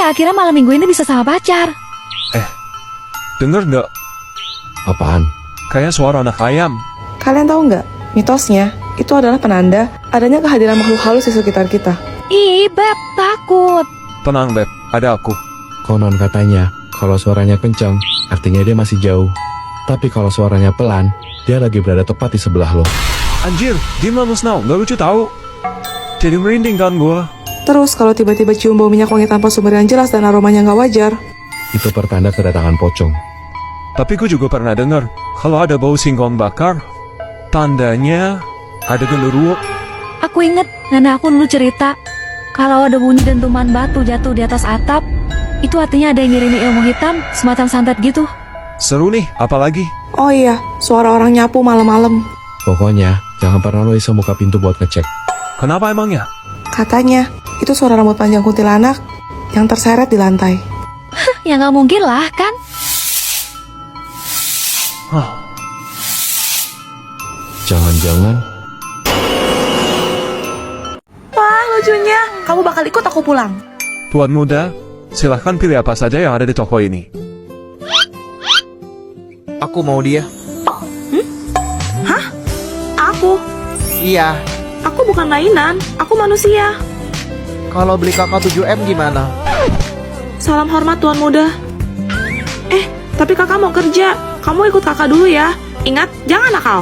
nggak kira malam minggu ini bisa sama pacar. Denger nggak? Apaan? Kayak suara anak ayam. Kalian tahu nggak, mitosnya itu adalah penanda adanya kehadiran makhluk halus di sekitar kita. Ih, Beb, takut. Tenang, Beb. Ada aku. Konon katanya, kalau suaranya kencang, artinya dia masih jauh. Tapi kalau suaranya pelan, dia lagi berada tepat di sebelah lo. Anjir, diam lu Snow. Nggak lucu tahu. Jadi merinding kan gua. Terus kalau tiba-tiba cium bau minyak wangi tanpa sumber yang jelas dan aromanya nggak wajar, Itu pertanda kedatangan pocong. Tapi gue juga pernah dengar kalau ada bau singkong bakar, tandanya ada genderuwo. Aku inget, nenek aku dulu cerita, kalau ada bunyi dentuman batu jatuh di atas atap, itu artinya ada yang ngirimi ilmu hitam, semacam santet gitu. Seru nih, apalagi? oh iya, suara orang nyapu malam-malam. Pokoknya, jangan pernah lo iseng buka pintu buat ngecek. Kenapa emangnya? Katanya, itu suara rambut panjang kuntilanak yang terseret di lantai. Ya nggak mungkin lah, kan? Hah, Jangan-jangan, Wah, lucunya. Kamu bakal ikut aku pulang. Tuan muda, silahkan pilih apa saja yang ada di toko ini. Aku mau dia. Aku? Iya. Aku bukan mainan. Aku manusia. Kalau beli kakak 7M gimana? Salam hormat Tuan Muda. Tapi kakak mau kerja. Kamu ikut kakak dulu ya. Ingat, jangan nakal.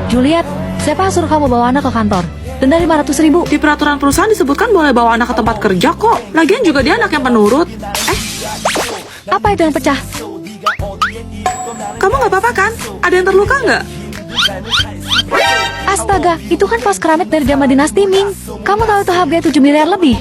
Juliet, siapa yang suruh kamu bawa anak ke kantor? Denda 500.000. Di peraturan perusahaan disebutkan boleh bawa anak ke tempat kerja kok. Lagian juga dia anak yang penurut. Apa itu yang pecah? Kamu nggak apa-apa kan? Ada yang terluka nggak? Astaga, itu kan vas keramik dari zaman dinasti Ming. Kamu tahu itu harganya 7 miliar lebih?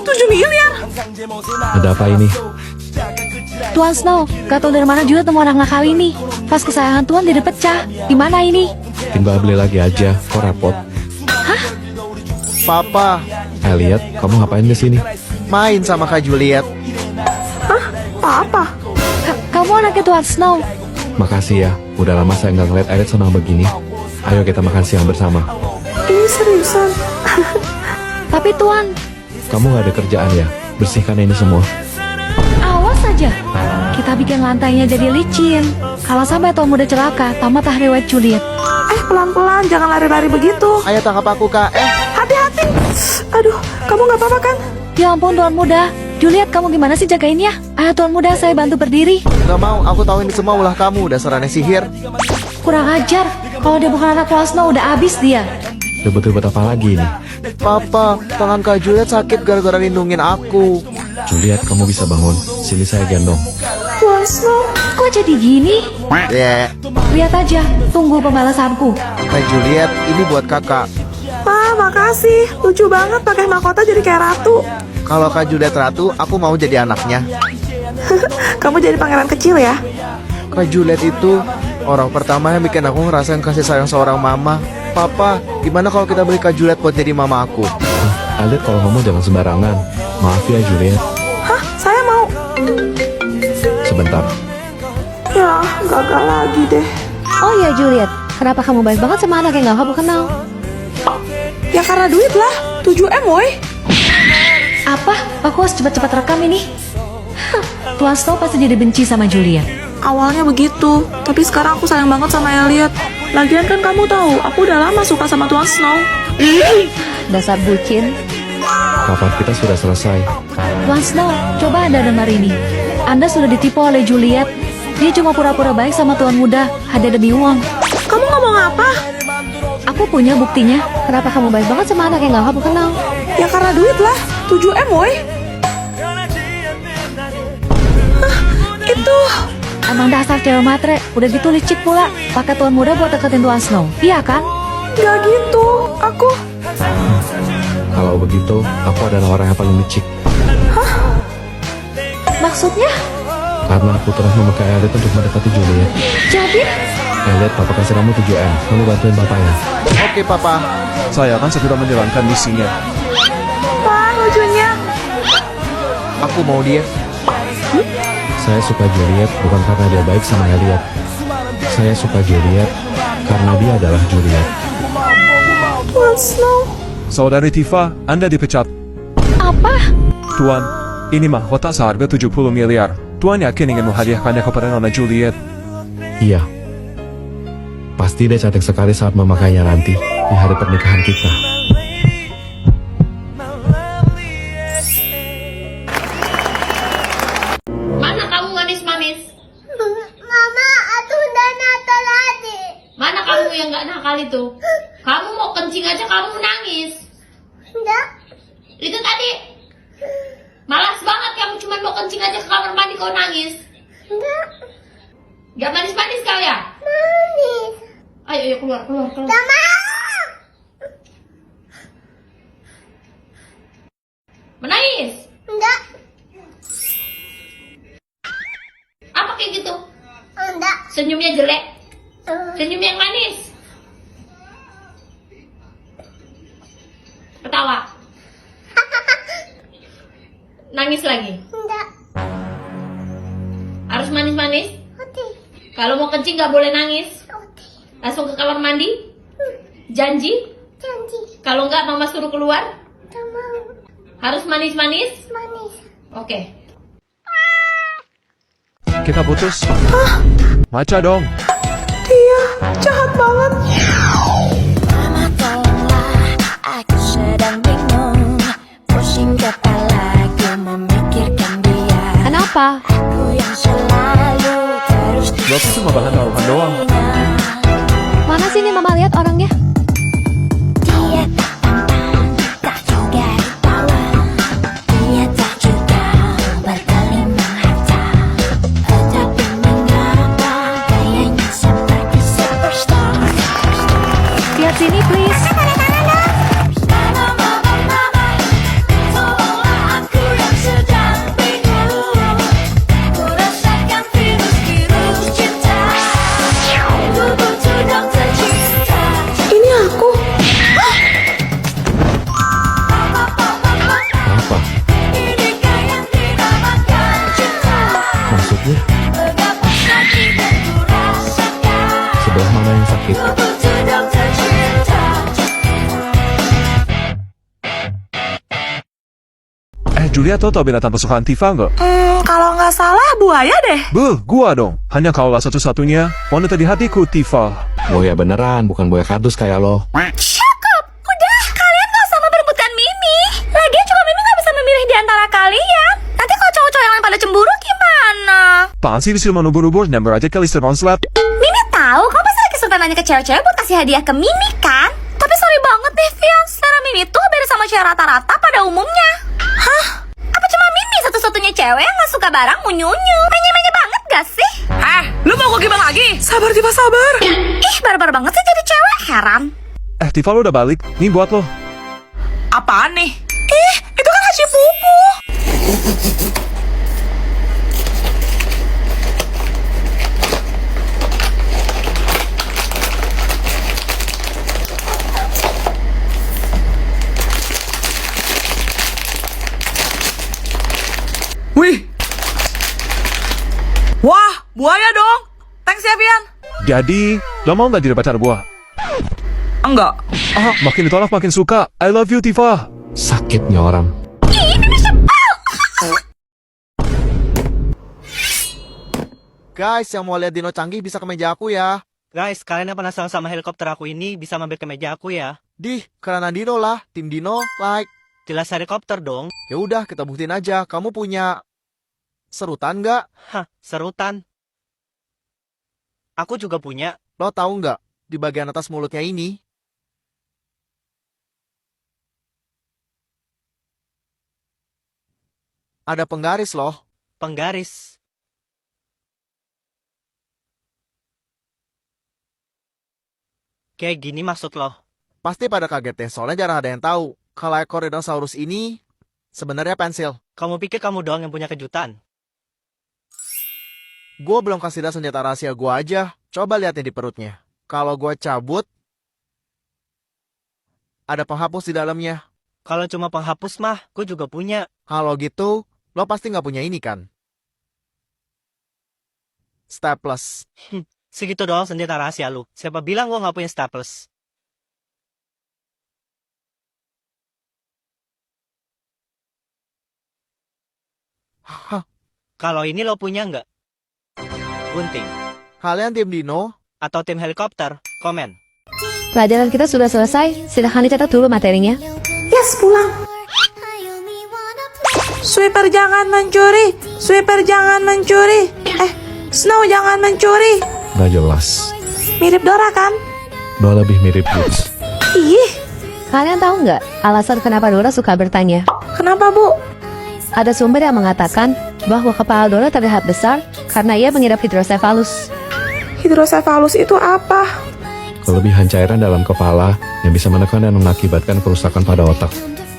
7 miliar? ada apa ini? Tuan Snow, gak tahu dari mana juga temu anak nakal ini. Vas kesayangan Tuan jadi pecah. Gimana ini? Tinggal beli lagi aja, kok repot. Papa, Elliot, kamu ngapain di sini? main sama Kak Juliet. Apa? Kamu anaknya Tuan Snow. Makasih ya, udah lama saya nggak ngeliat Elliot senang begini. Ayo kita makan siang bersama. Ini seriusan? Tapi Tuan, Kamu nggak ada kerjaan ya? Bersihkan ini semua. awas saja. Kita bikin lantainya jadi licin. Kalau sampai Tuan muda celaka, tamatlah riwayat Juliet. Pelan-pelan, jangan lari-lari begitu. Ayo tangkap aku, Kak. Hati-hati. Aduh, kamu nggak apa-apa kan? Ya ampun Tuan muda. Juliet, kamu gimana sih jagainnya? Ayo Tuan muda, saya bantu berdiri. Gak mau, aku tahu ini semua ulah kamu, dasar aneh sihir. Kurang ajar. Kalau dia bukan anak Tuan Snow, udah habis dia. Ribet-ribet apa lagi ini? Papa, tangan Kak Juliet sakit gara-gara lindungin aku. Juliet, kamu bisa bangun. Sini saya gendong. Tuan Snow. Kok jadi gini? Ya, Lihat aja, tunggu pembalasanku. Kak Juliet, ini buat kakak. Pak, makasih. Lucu banget pakai mahkota jadi kayak ratu. Kalau Kak Juliet ratu, aku mau jadi anaknya. Kamu jadi pangeran kecil ya? Kak Juliet itu orang pertama yang bikin aku ngerasain kasih sayang seorang mama. Papa, gimana kalau kita beli Kak Juliet buat jadi mama aku? Elliot, kalau ngomong jangan sembarangan. Maaf ya Juliet. Hah? Saya mau. Sebentar. Ya, gagal lagi deh. Oh ya Juliet, kenapa kamu baik banget sama anak yang gak kamu kenal? Ya karena duit lah. 7M woy. Apa? Aku harus cepat-cepat rekam ini. Hah, Tuan Snow pasti jadi benci sama Juliet. Awalnya begitu, tapi sekarang aku sayang banget sama Elliot. Lagian kan kamu tahu, aku udah lama suka sama Tuan Snow. Dasar bucin. Rapat kita sudah selesai. Tuan Snow, coba Anda dengar ini. Anda sudah ditipu oleh Juliet. Dia cuma pura-pura baik sama Tuan muda, hanya demi uang. Kamu ngomong apa? Aku punya buktinya. Kenapa kamu baik banget sama anak yang gak kamu kenal? Ya karena duit lah. 7M woy. Itu. Emang dasar cewek matre, udah gitu licik pula. Pakai Tuan muda buat deketin Tuan Snow. Iya kan? Gak gitu. Aku. Kalau begitu, aku adalah orang yang paling licik. Maksudnya? Karena aku terus memakai Elliot untuk mendekati Juliet. Jadi? Elliot, papa kasih kamu 7M. Kamu bantuin bapak ya. Oke, Papa. Saya akan segera menjalankan misinya. Wah, lucunya. Aku mau dia. Saya suka Juliet bukan karena dia baik sama Elliot. Saya suka Juliet karena dia adalah Juliet. Tuan Snow. Saudari Tifa, Anda dipecat. Apa? Tuan, ini mahkota seharga 70 miliar. Tuan yakin ingin menghadiahkannya kepada Nona Juliet? Iya. Pasti dia cantik sekali saat memakainya nanti di hari pernikahan kita. Mana kamu manis-manis? Mama, aku udah nakal lagi. Mana kamu yang gak nakal itu? Kamu mau kencing aja kamu nangis. Enggak, Itu tadi. Malas banget kamu cuma mau kencing aja ke kamar mandi kau nangis. enggak, Gak manis-manis kau ya? manis. Ayo, ayo keluar, keluar, keluar. Enggak mau. Menangis. Enggak, Apa kayak gitu? enggak. Senyumnya jelek. Senyum yang manis. Ketawa. Nangis lagi. Enggak, Harus manis-manis. oke, Kalau mau kencing gak boleh nangis. oke. Langsung ke kamar mandi. Janji. Janji, Kalau enggak mama suruh keluar. enggak mau. Harus manis-manis. Manis. Oke. Kita putus. Maca dong. Mama tolonglah, aku sedang bingung. Pusing kepala, aku memikirkan dia. Kenapa? Aku yang selalu terus Waktu cuma bahan taruhan doang. Mana sini mama lihat orangnya? dia tak tampan, tak juga rupawan. Dia tak juga berkelimang harta. Tetapi mengapa gayanya seperti superstar. Lihat sini please. Tolonglah aku yang sedang bingung. Ku rasakan virus-virus cinta. Ku butuh dokter cinta. Ini aku. Kenapa? Inikah yang dinamakan cinta? Maksudnya, Betapa sakit yang ku rasakan. sebelah mana yang sakit? Ku butuh dokter cinta. Juliet, lo tau binatang kesukaan Tifa nggak? Kalau nggak salah buaya deh. Gua dong. Hanya kaulah satu-satunya wanita di hatiku, Tifa. Buaya beneran, bukan buaya kardus kayak lo. Cukup, udah. Kalian gak usah memperebutkan Mimi. Lagian juga Mimi gak bisa memilih di antara kalian. Nanti kalau cowok-cowok yang lain pada cemburu gimana? Apaan sih disuruh menubur-ubur? Nyamber aja ke lister slap. Mimi tahu kamu pasti lagi suka nanya ke cewek-cewek buat kasih hadiah ke Mimi kan? Tapi sorry banget deh, Vian. Selera Mimi tuh beda sama cewek rata-rata pada umumnya. Hah? Apa cuma Mimi satu-satunya cewek yang gak suka barang unyu-unyu? Menye-menye banget gak sih? Lu mau gue gimana lagi? Sabar, Tifa, sabar. Ih, barbar banget sih jadi cewek. Heran. Tifa, lo udah balik. Nih buat lo. Apaan nih? Ih, itu kan haji pupu. Wih. Wah, buaya dong. Thanks ya, Vian. Jadi, lo mau nggak jadi pacar gua? Enggak. Makin ditolak makin suka. I love you, Tifa. Sakitnya orang. Guys, yang mau lihat dino canggih bisa ke meja aku ya. Guys, kalian yang penasaran sama helikopter aku ini bisa mampir ke meja aku ya. Karena dino lah, tim dino, like. Jelas helikopter dong. Ya udah, kita buktiin aja. Kamu punya serutan nggak? Hah, serutan. Aku juga punya. Lo tahu nggak? Di bagian atas mulutnya ini ada penggaris loh. Penggaris. Kayak gini maksud lo. Pasti pada kaget deh, soalnya jarang ada yang tahu kalau ekor dinosaurus ini sebenarnya pensil. Kamu pikir kamu doang yang punya kejutan? Gue belum kasih lihat senjata rahasia gue aja. Coba liatin di perutnya. Kalau gue cabut, ada penghapus di dalamnya. Kalau cuma penghapus mah, gue juga punya. Kalau gitu, lo pasti nggak punya ini kan? Staples. Segitu doang senjata rahasia lu. Siapa bilang gue nggak punya staples? Kalau ini lo punya nggak? Gunting. Kalian tim Dino? Atau tim helikopter? Komen. Pelajaran kita sudah selesai. Silahkan dicatat dulu materinya. Yes, pulang. Sweeper jangan mencuri. Sweeper jangan mencuri. Snow jangan mencuri. Nggak jelas. Mirip Dora kan? Dora lebih mirip Boots. Ih, Kalian tahu nggak alasan kenapa Dora suka bertanya? kenapa Bu? Ada sumber yang mengatakan bahwa kepala Dora terlihat besar karena ia mengidap hidrosefalus. Hidrosefalus itu apa? Kelebihan cairan dalam kepala yang bisa menekan dan mengakibatkan kerusakan pada otak.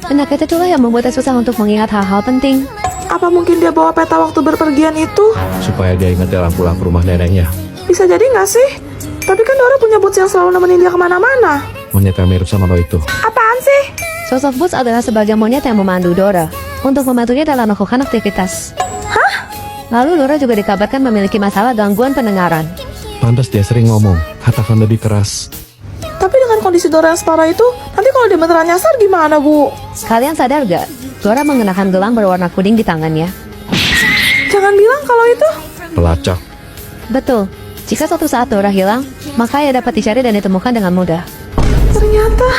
Penyakit itulah yang membuatnya susah untuk mengingat hal-hal penting. Apa mungkin dia bawa peta waktu berpergian itu? Supaya dia ingat dalam pulang ke rumah neneknya. Bisa jadi nggak sih? Tapi kan Dora punya Boots yang selalu nemenin dia kemana-mana. Monyet yang mirip sama lo itu. Apaan sih? Sosok Boots adalah sebagai monyet yang memandu Dora untuk membantunya dalam melakukan aktivitas. Hah? Lalu Dora juga dikabarkan memiliki masalah gangguan pendengaran. Pantas dia sering ngomong, katakan lebih keras. Tapi dengan kondisi Dora yang separah itu, nanti kalau dia beneran nyasar gimana, Bu? Kalian sadar gak? Dora mengenakan gelang berwarna kuning di tangannya. Jangan bilang kalau itu. Pelacak. Betul. Jika suatu saat Dora hilang, maka ia dapat dicari dan ditemukan dengan mudah. Ternyata